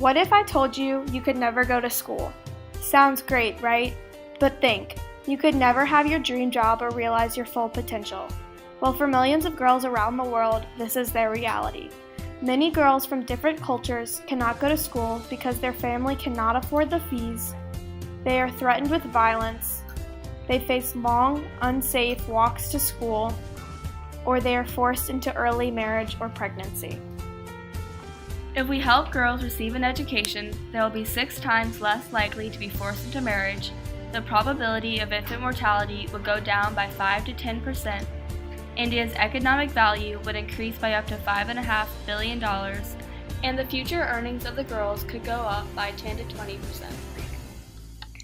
What if I told you you could never go to school? Sounds great, right? But think, you could never have your dream job or realize your full potential. Well, for millions of girls around the world, this is their reality. Many girls from different cultures cannot go to school because their family cannot afford the fees. They are threatened with violence. They face long, unsafe walks to school, or they are forced into early marriage or pregnancy. If we help girls receive an education, they will be 6 times less likely to be forced into marriage. The probability of infant mortality would go down by 5 to 10%. India's economic value would increase by up to $5.5 billion, and the future earnings of the girls could go up by 10 to 20%.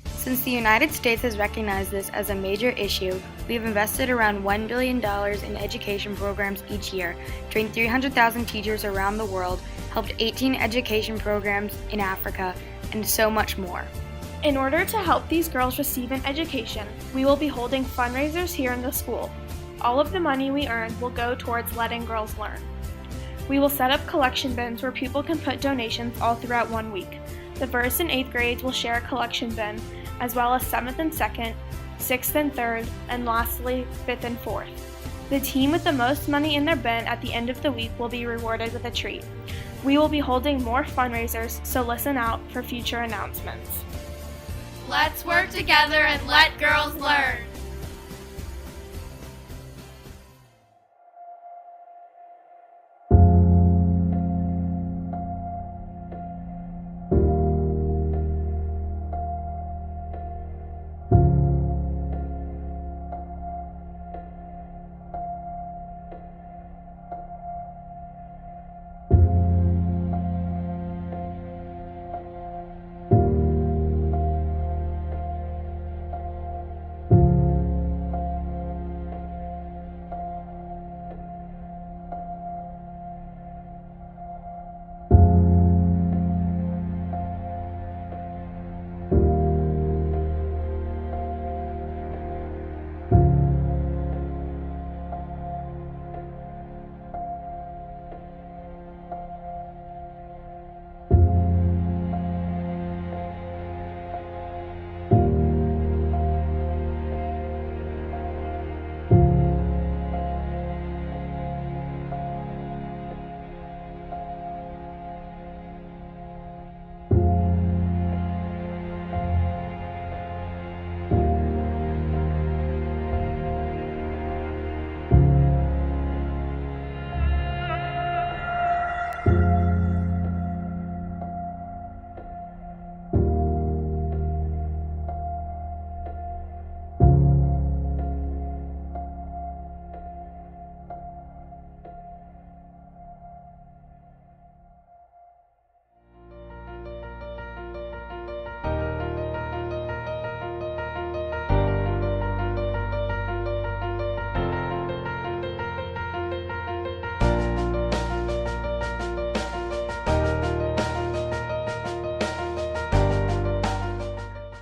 Since the United States has recognized this as a major issue, we have invested around $1 billion in education programs each year, trained 300,000 teachers around the world, helped 18 education programs in Africa, and so much more. In order to help these girls receive an education, we will be holding fundraisers here in the school. All of the money we earn will go towards letting girls learn. We will set up collection bins where people can put donations all throughout 1 week. The 1st and 8th grades will share a collection bin, as well as 7th and 2nd, 6th and 3rd, and lastly, 5th and 4th. The team with the most money in their bin at the end of the week will be rewarded with a treat. We will be holding more fundraisers, so listen out for future announcements. Let's work together and let girls learn.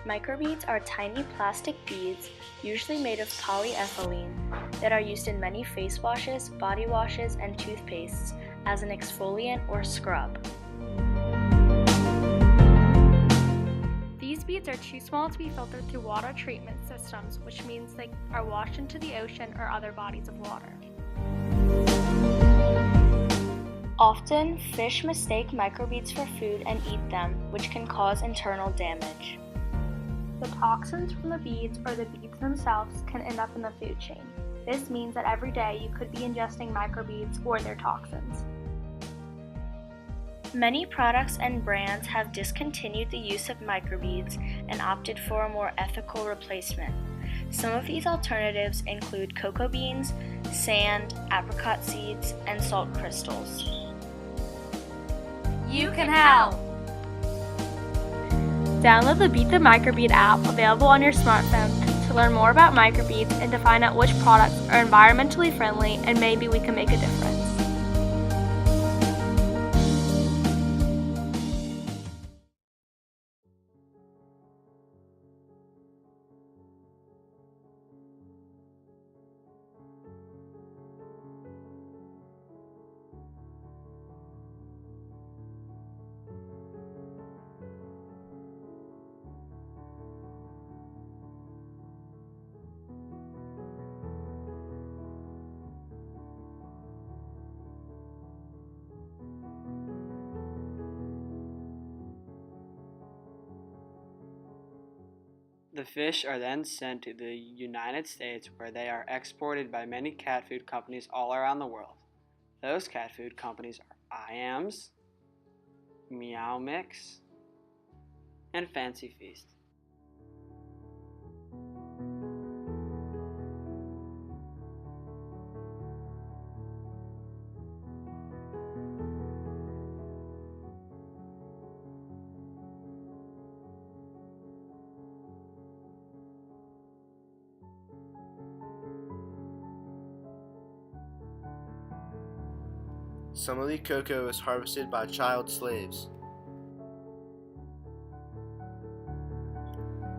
Microbeads are tiny plastic beads, usually made of polyethylene, that are used in many face washes, body washes, and toothpastes as an exfoliant or scrub. These beads are too small to be filtered through water treatment systems, which means they are washed into the ocean or other bodies of water. Often, fish mistake microbeads for food and eat them, which can cause internal damage. The toxins from the beads or the beads themselves can end up in the food chain. This means that every day you could be ingesting microbeads or their toxins. Many products and brands have discontinued the use of microbeads and opted for a more ethical replacement. Some of these alternatives include cocoa beans, sand, apricot seeds, and salt crystals. You can help! Download the Beat the Microbead app available on your smartphone to learn more about microbeads and to find out which products are environmentally friendly and maybe we can make a difference. The fish are then sent to the United States, where they are exported by many cat food companies all around the world. Those cat food companies are IAMS, Meow Mix, and Fancy Feast. Some of the cocoa is harvested by child slaves.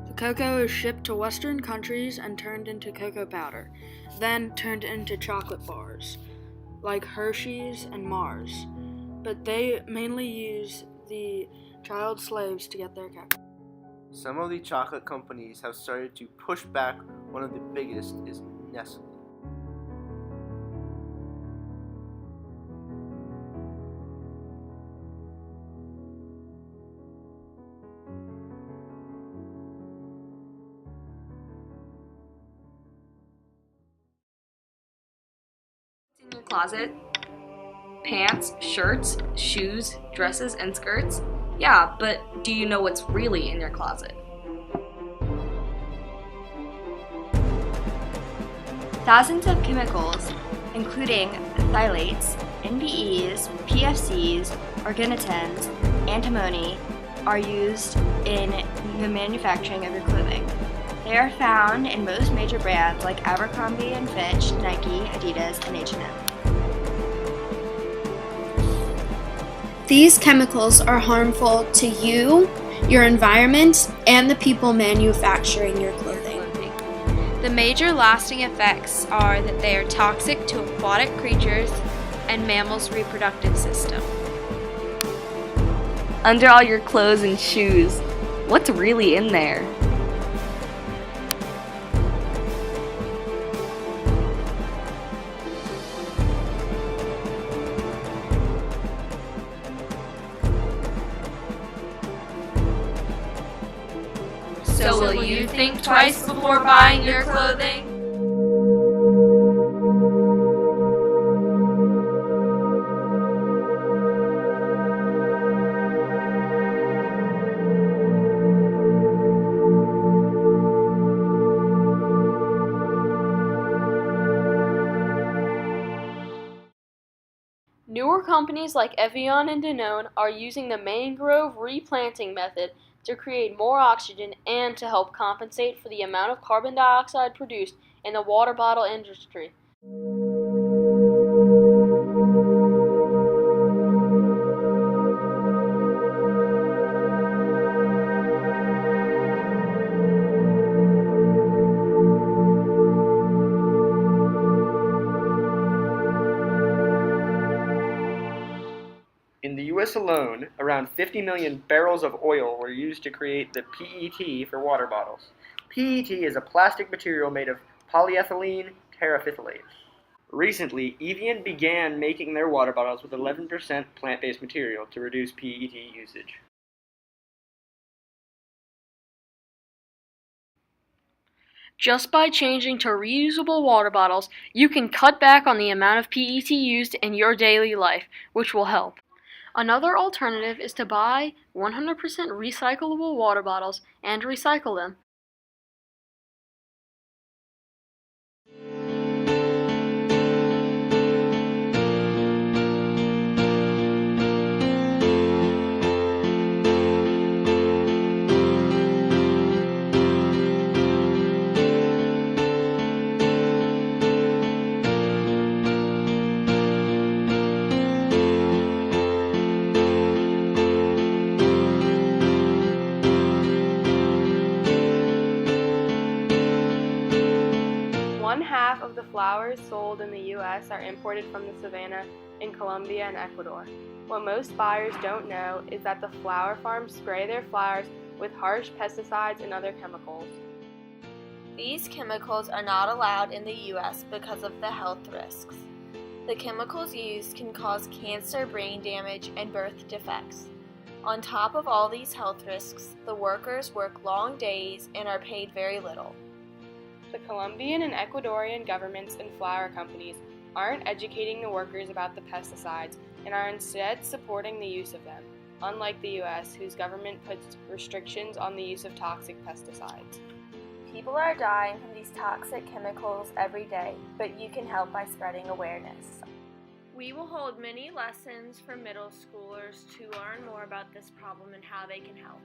The cocoa is shipped to Western countries and turned into cocoa powder, then turned into chocolate bars, like Hershey's and Mars. But they mainly use the child slaves to get their cocoa. Some of the chocolate companies have started to push back. One of the biggest is Nestle. In your closet? Pants, shirts, shoes, dresses, and skirts? Yeah, but do you know what's really in your closet? Thousands of chemicals, including phthalates, NBEs, PSAs, organotins, antimony, are used in the manufacturing of your clothing. They are found in most major brands like Abercrombie & Fitch, Nike, Adidas, and H&M. These chemicals are harmful to you, your environment, and the people manufacturing your clothing. The major lasting effects are that they are toxic to aquatic creatures and mammals' reproductive system. Under all your clothes and shoes, what's really in there? So will you think twice before buying your clothing? Newer companies like Evian and Danone are using the mangrove replanting method to create more oxygen and to help compensate for the amount of carbon dioxide produced in the water bottle industry. In the US alone, around 50 million barrels of oil were used to create the PET for water bottles. PET is a plastic material made of polyethylene terephthalate. Recently, Evian began making their water bottles with 11% plant-based material to reduce PET usage. Just by changing to reusable water bottles, you can cut back on the amount of PET used in your daily life, which will help. Another alternative is to buy 100% recyclable water bottles and recycle them. One half of the flowers sold in the U.S. are imported from the savanna in Colombia and Ecuador. What most buyers don't know is that the flower farms spray their flowers with harsh pesticides and other chemicals. These chemicals are not allowed in the U.S. because of the health risks. The chemicals used can cause cancer, brain damage, and birth defects. On top of all these health risks, the workers work long days and are paid very little. The Colombian and Ecuadorian governments and flour companies aren't educating the workers about the pesticides and are instead supporting the use of them, unlike the US, whose government puts restrictions on the use of toxic pesticides. People are dying from these toxic chemicals every day, but you can help by spreading awareness. We will hold mini lessons for middle schoolers to learn more about this problem and how they can help.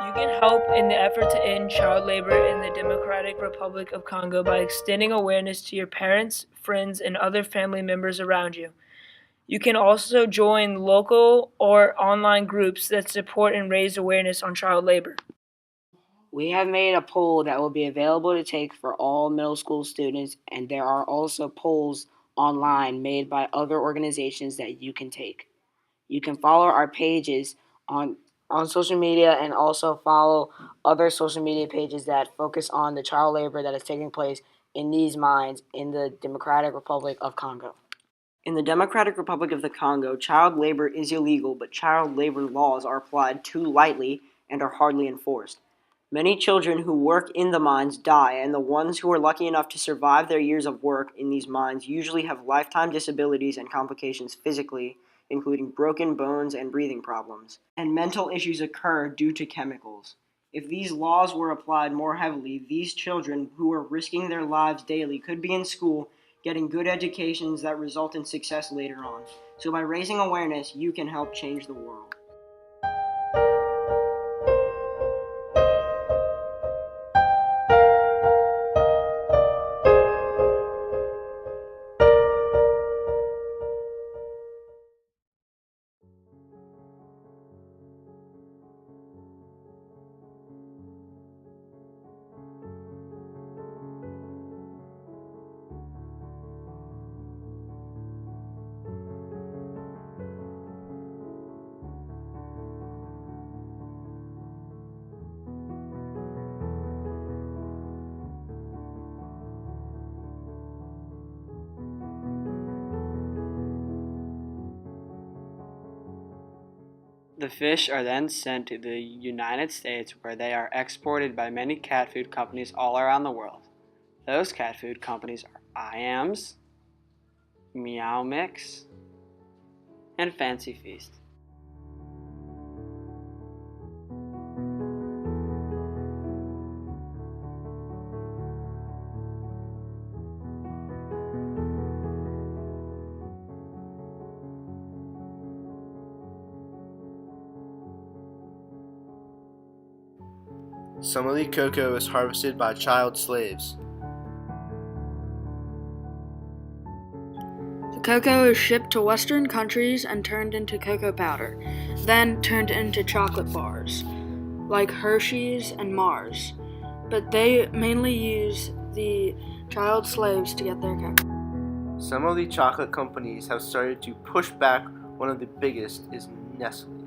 You can help in the effort to end child labor in the Democratic Republic of Congo by extending awareness to your parents, friends, and other family members around you. You can also join local or online groups that support and raise awareness on child labor. We have made a poll that will be available to take for all middle school students, and there are also polls online made by other organizations that you can take. You can follow our pages on social media and also follow other social media pages that focus on the child labor that is taking place in these mines in the Democratic Republic of Congo. In the Democratic Republic of the Congo, child labor is illegal, but child labor laws are applied too lightly and are hardly enforced. Many children who work in the mines die, and the ones who are lucky enough to survive their years of work in these mines usually have lifetime disabilities and complications physically, including broken bones and breathing problems. And mental issues occur due to chemicals. If these laws were applied more heavily, these children who are risking their lives daily could be in school getting good educations that result in success later on. So by raising awareness, you can help change the world. The fish are then sent to the United States, where they are exported by many cat food companies all around the world. Those cat food companies are IAMS, Meow Mix, and Fancy Feast. Some of the cocoa is harvested by child slaves. The cocoa is shipped to Western countries and turned into cocoa powder, then turned into chocolate bars, like Hershey's and Mars. But they mainly use the child slaves to get their cocoa. Some of the chocolate companies have started to push back. One of the biggest is Nestle.